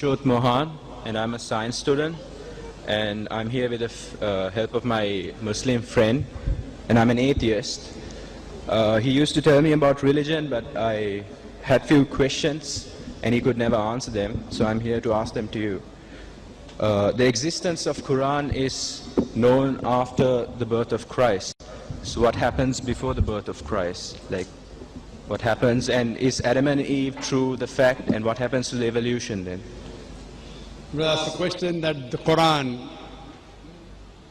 Ashot Mohan, and I'm a science student, and I'm here with the help of my Muslim friend, and I'm an atheist. He used to tell me about religion, but I had few questions, and he could never answer them, so I'm here to ask them to you. The existence of Quran is known after the birth of Christ. So what happens before the birth of Christ? Like, what happens, and is Adam and Eve true the fact, and what happens to the evolution then? Well, that's the question that the Quran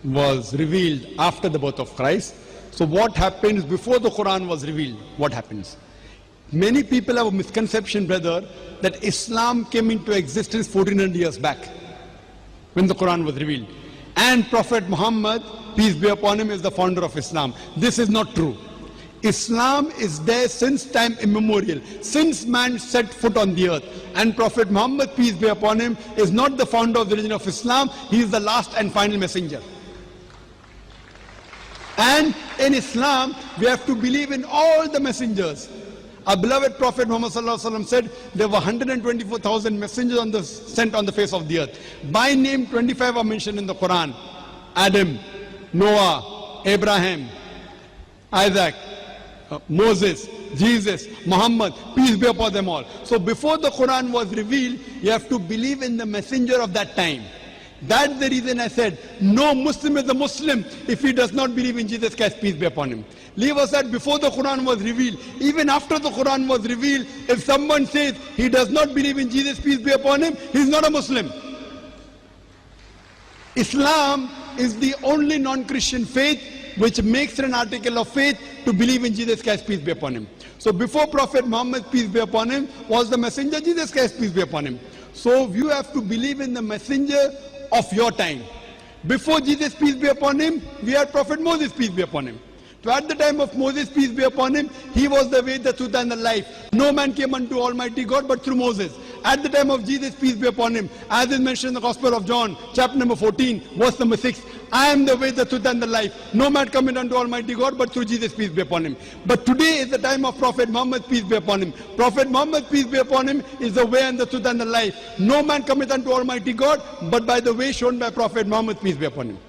was revealed after the birth of Christ. So what happens before the Quran was revealed? What happens? Many people have a misconception, brother, that Islam came into existence 1400 years back when the Quran was revealed. And Prophet Muhammad, peace be upon him, is the founder of Islam. This is not true. Islam is there since time immemorial, since man set foot on the earth. And Prophet Muhammad, peace be upon him, is not the founder of the religion of Islam. He is the last and final messenger. And in Islam, we have to believe in all the messengers. Our beloved Prophet Muhammad said there were 124,000 messengers sent on the face of the earth. By name, 25 are mentioned in the Quran. Adam, Noah, Abraham, Isaac, Moses, Jesus, Muhammad, peace be upon them all. So before the Quran was revealed, you have to believe in the messenger of that time. That's the reason I said, no Muslim is a Muslim if he does not believe in Jesus Christ, peace be upon him. Leave aside before the Quran was revealed. Even after the Quran was revealed, if someone says he does not believe in Jesus, peace be upon him, he's not a Muslim. Islam is the only non-Christian faith which makes it an article of faith to believe in Jesus Christ, peace be upon him. So before Prophet Muhammad, peace be upon him, was the messenger Jesus Christ, peace be upon him. So you have to believe in the messenger of your time. Before Jesus, peace be upon him, we had Prophet Moses, peace be upon him. So at the time of Moses, peace be upon him, he was the way, the truth and the life. No man came unto Almighty God but through Moses. At the time of Jesus, peace be upon him, as is mentioned in the Gospel of John, chapter number 14, verse number 6, I am the way, the truth and the life. No man cometh unto Almighty God but through Jesus, peace be upon him. But today is the time of Prophet Muhammad, peace be upon him. Prophet Muhammad, peace be upon him, is the way and the truth and the life. No man cometh unto Almighty God but by the way shown by Prophet Muhammad, peace be upon him.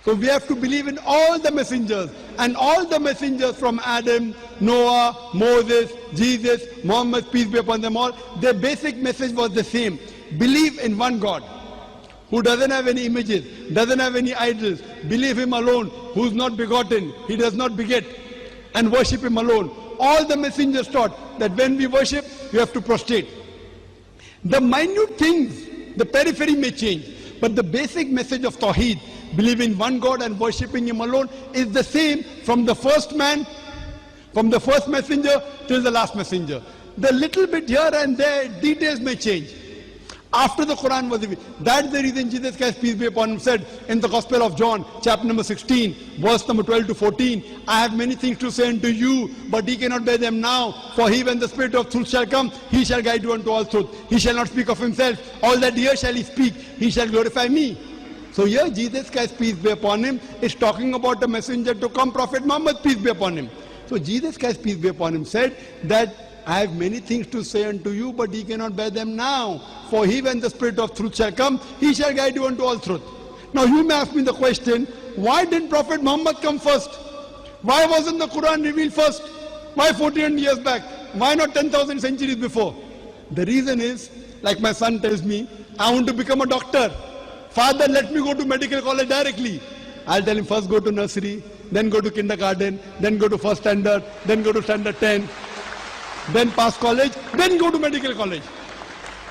So we have to believe in all the messengers, and all the messengers from Adam, Noah, Moses, Jesus, Muhammad, peace be upon them all, their basic message was the same. Believe in one God who doesn't have any images, doesn't have any idols. Believe him alone, who is not begotten, he does not beget, and worship him alone. All the messengers taught that when we worship, we have to prostrate. The minute things, the periphery may change, but the basic message of Tawheed, believing one God and worshipping him alone, is the same from the first man, from the first messenger till the last messenger. The little bit here and there, details may change. After the Quran was revealed, that's the reason Jesus Christ, peace be upon him, said in the Gospel of John, chapter number 16, verse number 12 to 14, I have many things to say unto you, but ye cannot bear them now. For he, when the Spirit of truth shall come, he shall guide you unto all truth. He shall not speak of himself. All that here shall he speak. He shall glorify me. So here Jesus Christ, peace be upon him, is talking about the messenger to come, Prophet Muhammad, peace be upon him. So Jesus Christ, peace be upon him, said that I have many things to say unto you, but ye cannot bear them now. For he, when the Spirit of truth shall come, he shall guide you unto all truth. Now you may ask me the question, why didn't Prophet Muhammad come first? Why wasn't the Quran revealed first? Why 1400 years back? Why not 10,000 centuries before? The reason is, like my son tells me, I want to become a doctor. Father, let me go to medical college directly. I'll tell him, first go to nursery, then go to kindergarten, then go to first standard, then go to standard 10, then pass college, then go to medical college.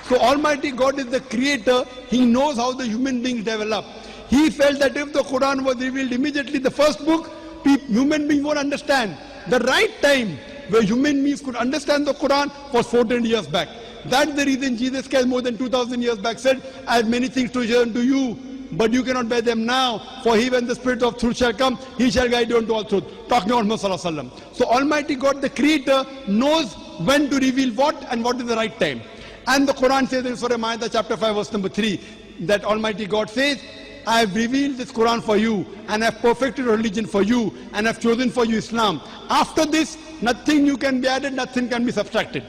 So Almighty God is the creator. He knows how the human beings develop. He felt that if the Quran was revealed immediately, the first book, human beings won't understand. The right time where human beings could understand the Quran was 14 years back. That's the reason Jesus Christ more than 2000 years back said, I have many things to say unto you, but you cannot bear them now. For he, when the Spirit of truth shall come, he shall guide you unto all truth. Talking about Muhammad. So Almighty God, the Creator, knows when to reveal what and what is the right time. And the Quran says in Surah Ma'idah chapter 5 verse number 3, that Almighty God says, I have revealed this Quran for you, and I have perfected religion for you, and I have chosen for you Islam. After this, nothing new can be added, nothing can be subtracted.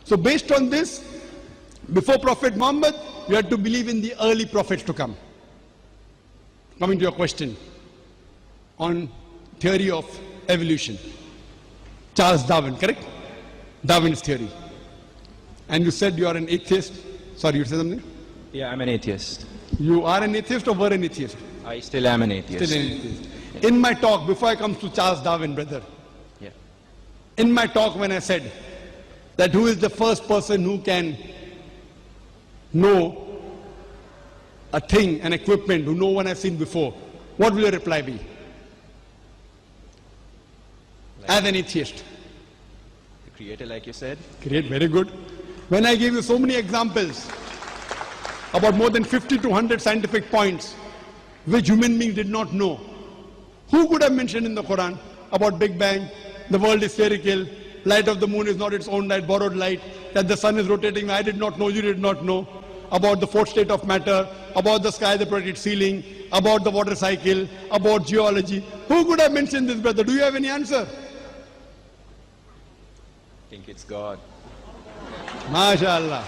So based on this, Before Prophet Muhammad, you had to believe in the early prophets to come. Coming to your question on theory of evolution. Charles Darwin, correct? Darwin's theory. And you said you are an atheist. Sorry, you said something? Yeah, I'm an atheist. You are an atheist or were an atheist? I still am an atheist. Still an atheist. In my talk, before I come to Charles Darwin, brother, Yeah. in my talk when I said that who is the first person who can know a thing, an equipment, who no one has seen before, what will your reply be? As an atheist. The creator, like you said. Great, very good. When I gave you so many examples, about more than 50 to 100 scientific points, which human beings did not know, who could have mentioned in the Quran about Big Bang, the world is spherical, light of the moon is not its own light, borrowed light, that the sun is rotating, I did not know, you did not know, about the fourth state of matter, about the sky, the projected ceiling, about the water cycle, about geology. Who could have mentioned this, brother? Do you have any answer? I think it's God. MashaAllah.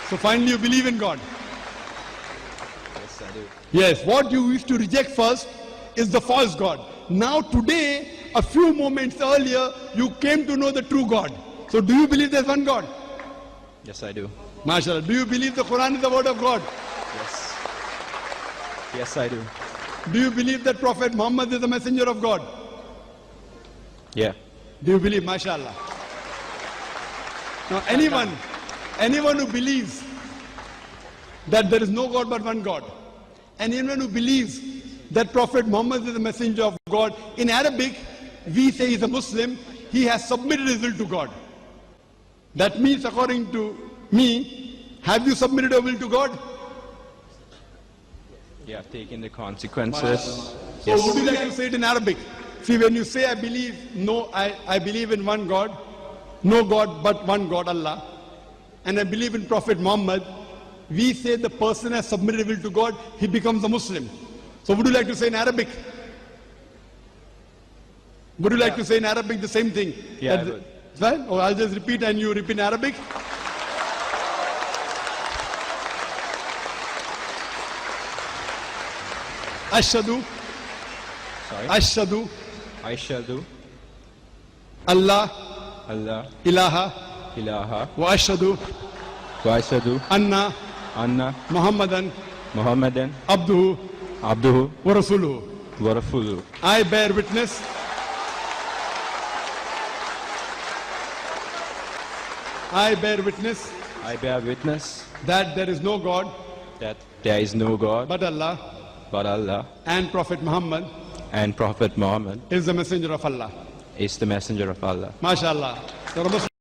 So finally you believe in God. Yes, I do. Yes, what you used to reject first is the false God. Now today, a few moments earlier, you came to know the true God. So do you believe there's one God? Yes, I do. MashaAllah. Do you believe the Quran is the word of God? Yes. Yes, I do. Do you believe that Prophet Muhammad is the messenger of God? Yeah. Do you believe? MashaAllah. Now anyone who believes that there is no God but one God, and anyone who believes that Prophet Muhammad is the messenger of God, in Arabic, we say he's a Muslim, he has submitted his will to God. That means, according to me, have you submitted your will to God? Yeah, taking the consequences. So would you like to say it in Arabic? See, when you say I believe, I believe in one God, no God but one God, Allah, and I believe in Prophet Muhammad, we say the person has submitted will to God, he becomes a Muslim. So would you like to say in Arabic? Would you like to say in Arabic the same thing? Yeah, I would. Right? Or I'll just repeat and you repeat in Arabic. Ashhadu, Sorry. Ashhadu, I shall do. Allah, Allah, ilaha, ilaha, wa ashhadu, wa ashhadu, anna, anna, Muhammadan, Muhammadan, abduhu, abduhu, wa rasuluhu. wa rasuluhu. I bear witness I bear witness that there is no God that there is no God but Allah, but Allah, and Prophet Muhammad and Prophet Muhammad is the messenger of Allah. is the messenger of Allah. MashaAllah. You're a Muslim.